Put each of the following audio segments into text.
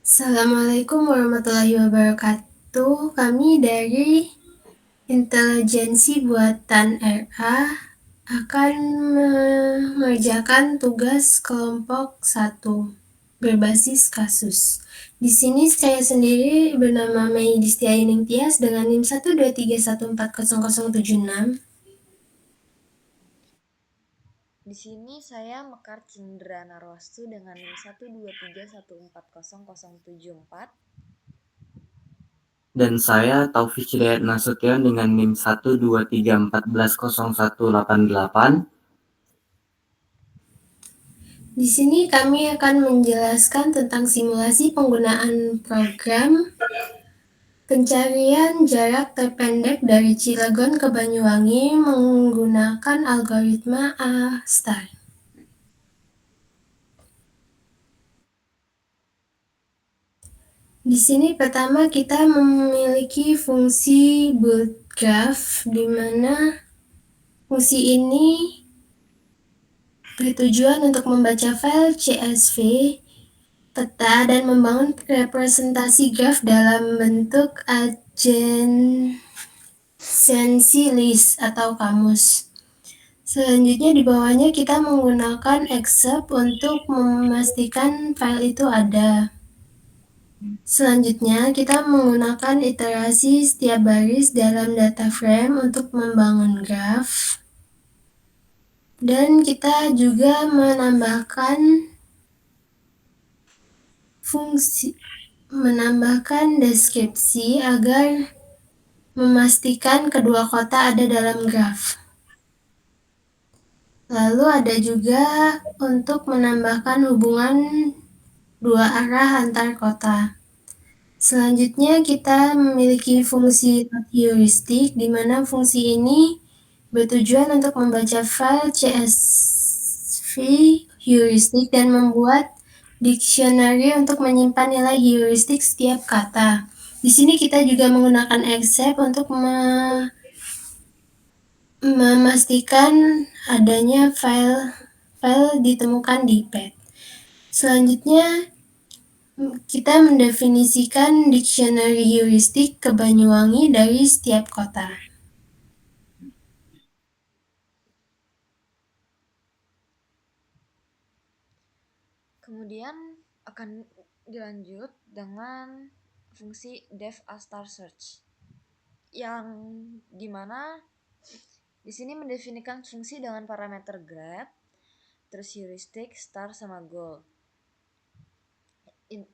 Assalamualaikum warahmatullahi wabarakatuh. Kami dari Intelijensi Buatan RA akan mengerjakan tugas kelompok 1 berbasis kasus. Di sini saya sendiri bernama Mei Distiaining Tias dengan NIM 123140076. Di sini saya Mekar Cindra Narwastu dengan NIM 123140074. Dan saya Taufik Hidayat Nasution dengan NIM 123140188. Di sini kami akan menjelaskan tentang simulasi penggunaan program pencarian jarak terpendek dari Cilegon ke Banyuwangi menggunakan algoritma A*. Di sini pertama kita memiliki fungsi build graph, di mana fungsi ini bertujuan untuk membaca file CSV peta dan membangun representasi graf dalam bentuk adjacency list atau kamus. Selanjutnya di bawahnya kita menggunakan except untuk memastikan file itu ada. Selanjutnya kita menggunakan iterasi setiap baris dalam data frame untuk membangun graf. Dan kita juga menambahkan deskripsi agar memastikan kedua kota ada dalam graf. Lalu ada juga untuk menambahkan hubungan dua arah antar kota. Selanjutnya kita memiliki fungsi heuristik, di mana fungsi ini bertujuan untuk membaca file CSV heuristik dan membuat dictionary untuk menyimpan nilai heuristik setiap kata. Di sini kita juga menggunakan except untuk memastikan adanya file ditemukan di pad. Selanjutnya kita mendefinisikan dictionary heuristik ke Banyuwangi dari setiap kota. Kemudian akan dilanjut dengan fungsi def astar search yang dimana di sini mendefinisikan fungsi dengan parameter grab, terus heuristik, star sama goal.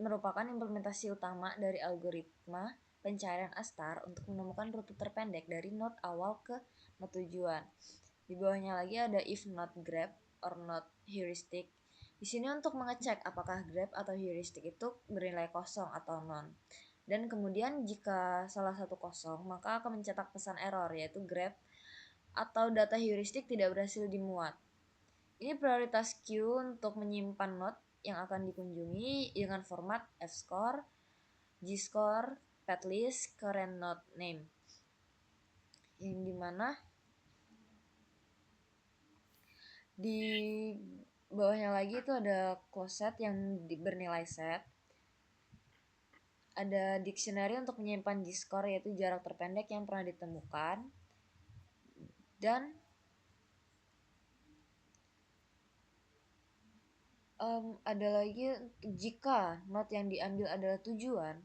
Merupakan implementasi utama dari algoritma pencarian astar untuk menemukan rute terpendek dari node awal ke node tujuan. Di bawahnya lagi ada if not grab or not heuristic. Di sini untuk mengecek apakah grab atau heuristic itu bernilai kosong atau non. Dan kemudian jika salah satu kosong, maka akan mencetak pesan error yaitu grab atau data heuristik tidak berhasil dimuat. Ini prioritas queue untuk menyimpan node yang akan dikunjungi dengan format fscore, gscore, patlist, current node name. Yang dimana di bawahnya lagi itu ada close set yang bernilai set. Ada dictionary untuk menyimpan gscore yaitu jarak terpendek yang pernah ditemukan. Dan ada lagi jika node yang diambil adalah tujuan,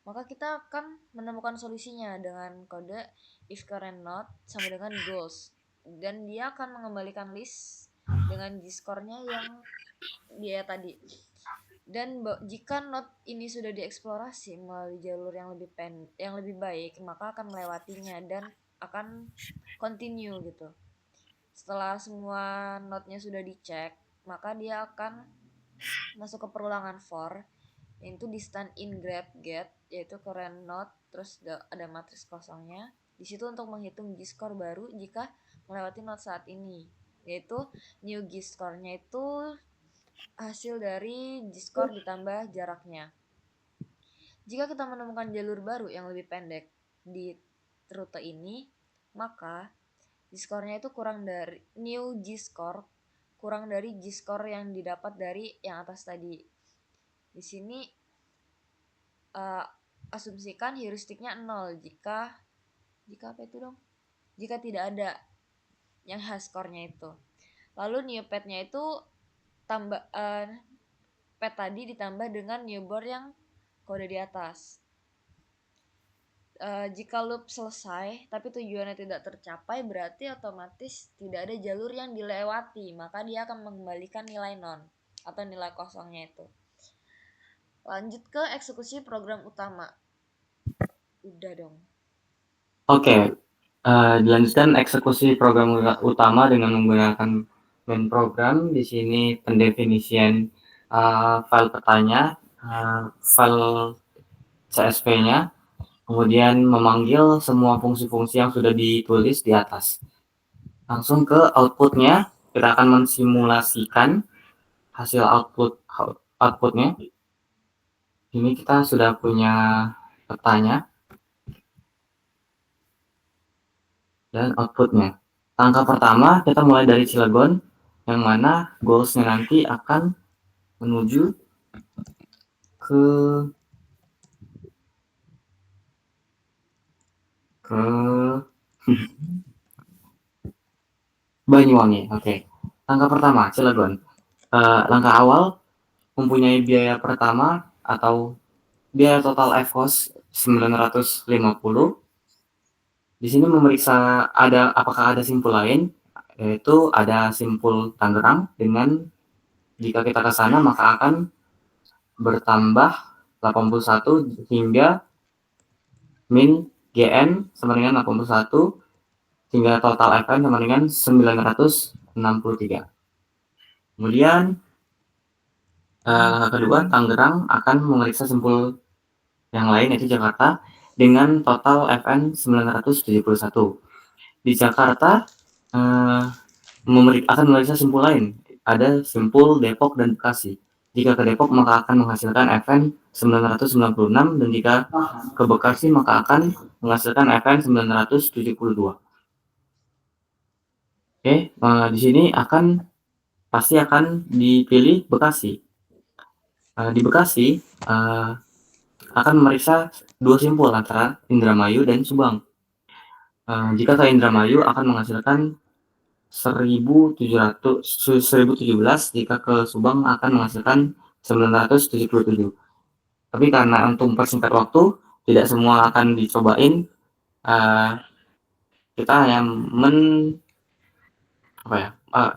maka kita akan menemukan solusinya dengan kode if current node sama dengan goals, dan dia akan mengembalikan list dengan gscore-nya yang dia tadi. Dan jika node ini sudah dieksplorasi melalui jalur yang lebih baik, maka akan melewatinya dan akan continue gitu. Setelah semua node-nya sudah dicek, maka dia akan masuk ke perulangan for, yaitu di stand in grab get, yaitu current node, terus ada matriks kosongnya. Di situ untuk menghitung gscore baru jika melewati node saat ini, yaitu new gscore-nya itu hasil dari gscore ditambah jaraknya. Jika kita menemukan jalur baru yang lebih pendek di rute ini, maka gscore-nya itu kurang dari new gscore kurang dari gscore yang didapat dari yang atas tadi. Di sini asumsikan heuristiknya 0 jika apa itu dong? Jika tidak ada yang skornya itu. Lalu new pet-nya itu tambah pet tadi ditambah dengan newborn yang kode di atas. Jika loop selesai tapi tujuannya tidak tercapai, berarti otomatis tidak ada jalur yang dilewati, maka dia akan mengembalikan nilai non atau nilai kosongnya itu. Lanjut ke eksekusi program utama. Udah dong. Oke, dilanjutkan eksekusi program utama dengan menggunakan main program. Di sini pendefinisian file petanya, file CSV-nya, kemudian memanggil semua fungsi-fungsi yang sudah ditulis di atas. Langsung ke outputnya, kita akan mensimulasikan hasil outputnya. Ini kita sudah punya petanya dan outputnya. Langkah pertama, kita mulai dari Cilegon, yang mana goals-nya nanti akan menuju ke Banyuwangi. Oke. Langkah pertama, Cilegon. Langkah awal mempunyai biaya pertama atau biaya total FCOS 950. Di sini memeriksa apakah ada simpul lain, yaitu ada simpul Tangerang dengan jika kita ke sana maka akan bertambah 81 hingga min GN sama dengan 81 hingga total FN sama dengan 963. Kemudian langkah kedua, Tangerang akan memeriksa simpul yang lain yaitu Jakarta dengan total FN 971. Di Jakarta akan memeriksa simpul lain, ada simpul Depok dan Bekasi. Jika ke Depok maka akan menghasilkan FN 996 dan jika ke Bekasi maka akan menghasilkan FN 972. Oke, di sini pasti akan dipilih Bekasi. Di Bekasi akan memeriksa dua simpul antara Indramayu dan Subang. Jika ke Indramayu akan menghasilkan 1017, jika ke Subang akan menghasilkan 977. Tapi karena untuk mempersingkat waktu, tidak semua akan dicobain. Kita hanya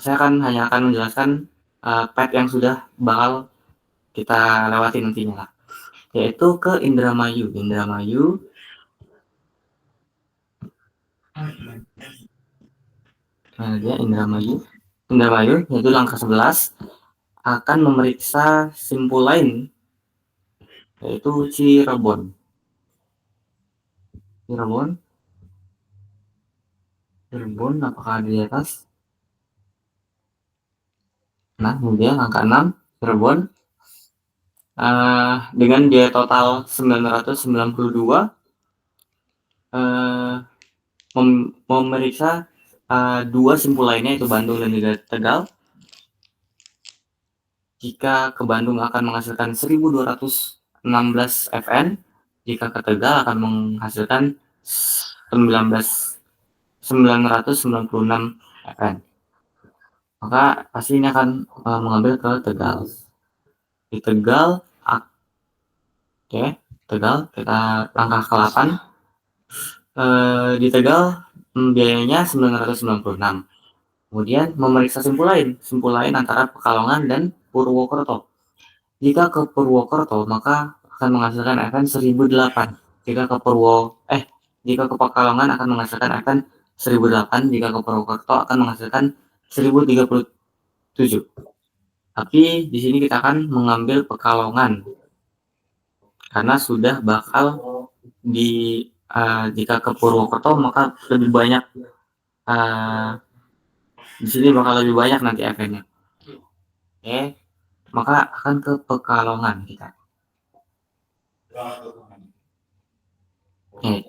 saya hanya akan menjelaskan pet yang sudah bakal kita lewati nantinya lah, yaitu ke Indramayu. Indramayu yaitu langkah 11 akan memeriksa simpul lain yaitu Cirebon. Apakah ada di atas? Nah, kemudian angka 6 Cirebon dengan biaya total 992 memeriksa dua simpul lainnya yaitu Bandung dan juga Tegal. Jika ke Bandung akan menghasilkan 1216 FN, jika ke Tegal akan menghasilkan 996 FN. Maka pasti ini akan mengambil ke Tegal. Di Tegal, Tegal kita langkah ke-8. Di Tegal biayanya 996. Kemudian memeriksa simpul lain antara Pekalongan dan Purwokerto. Jika ke Purwokerto maka akan menghasilkan FN 1008. Jika ke Pekalongan akan menghasilkan FN 1008, jika ke Purwokerto akan menghasilkan 1037. Tapi di sini kita akan mengambil Pekalongan karena sudah bakal jika ke Purwokerto maka lebih banyak di sini bakal lebih banyak nanti FN-nya. Oke, maka akan ke Pekalongan kita.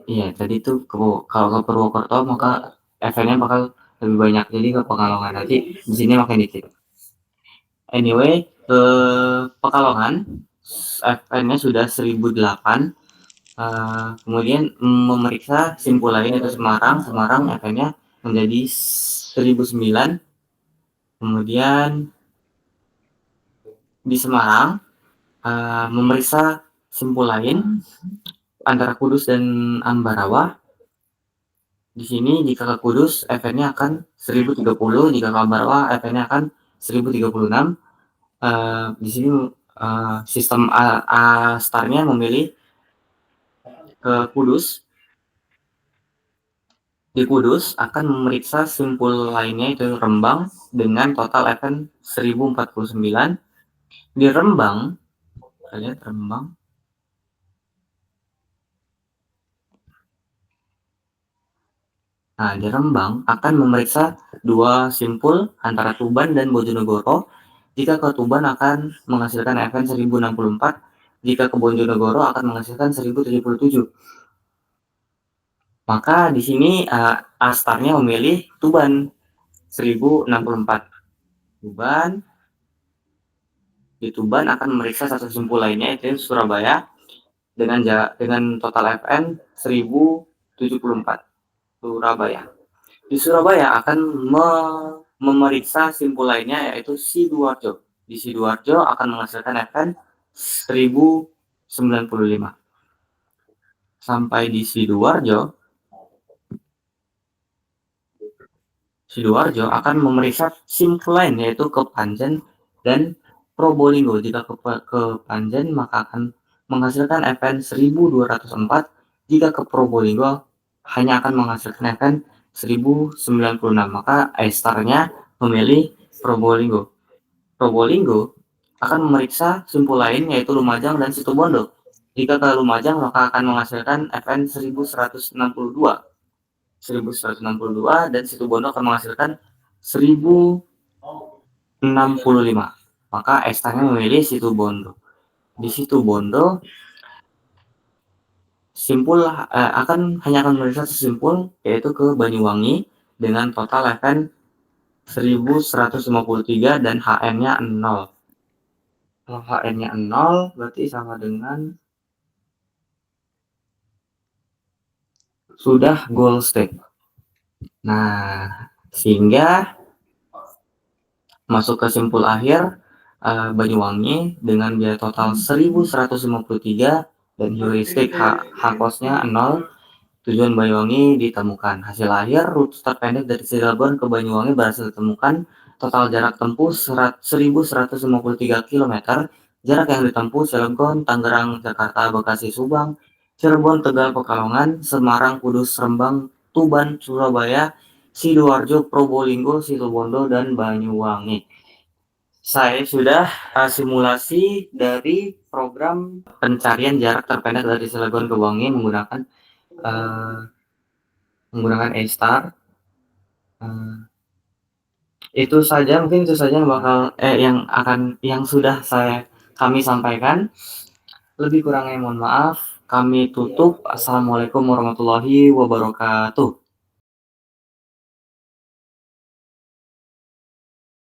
Iya, tadi itu kalau ke Purwokerto maka FN-nya bakal lebih banyak, jadi ke Pekalongan nanti di sini makin dikit. Anyway, ke Pekalongan FN-nya sudah 1008. Kemudian memeriksa simpul lain yaitu Semarang. Semarang FN-nya menjadi 1009. Kemudian di Semarang memeriksa simpul lain antara Kudus dan Ambarawa. Di sini jika ke Kudus FN-nya akan 1030, jika ke Ambarawa FN-nya akan 1036. Di sini sistem A-Star-nya memilih ke Kudus. Di Kudus akan memeriksa simpul lainnya itu Rembang dengan total FN 1049. Di Rembang, kita lihat Rembang. Nah, di Rembang akan memeriksa dua simpul antara Tuban dan Bojonegoro. Jika ke Tuban akan menghasilkan FN 1064, jika ke Bojonegoro akan menghasilkan 1077. Maka di sini A-Star-nya memilih Tuban 1064. Tuban. Di Tuban akan memeriksa satu simpul lainnya yaitu Surabaya dengan total FN 1074. Surabaya. Di Surabaya akan memeriksa simpul lainnya yaitu Sidoarjo. Di Sidoarjo akan menghasilkan FN 1095. Sampai di Sidoarjo akan memeriksa simpul lain yaitu Kepanjen dan Probolinggo. Jika ke Panjen maka akan menghasilkan FN 1204. Jika ke Probolinggo hanya akan menghasilkan FN 1096. Maka A-Star-nya memilih Probolinggo. Probolinggo akan memeriksa simpul lain yaitu Lumajang dan Situbondo. Jika ke Lumajang maka akan menghasilkan FN 1162 dan Situbondo akan menghasilkan 1065. Maka A-Star-nya memilih Situbondo. Di Situbondo simpul hanya akan memeriksa simpul yaitu ke Banyuwangi dengan total FN 1153 dan HN-nya 0. Kalau HN-nya 0 berarti sama dengan sudah goal state. Nah, sehingga masuk ke simpul akhir Banyuwangi dengan biaya total 1153 dan heuristik H-cost-nya 0. Tujuan Banyuwangi ditemukan. Hasil akhir rute terpendek dari Cirebon ke Banyuwangi berhasil ditemukan. Total jarak tempuh 1153 km. Jarak yang ditempuh Cilegon, Tangerang, Jakarta, Bekasi, Subang, Cirebon, Tegal, Pekalongan, Semarang, Kudus, Rembang, Tuban, Surabaya, Sidoarjo, Probolinggo, Situbondo, dan Banyuwangi. Saya sudah simulasi dari program pencarian jarak terpendek dari Cilegon ke Banyuwangi menggunakan A-Star. Itu saja yang sudah kami sampaikan. Lebih kurangnya mohon maaf. Kami tutup. Assalamualaikum warahmatullahi wabarakatuh.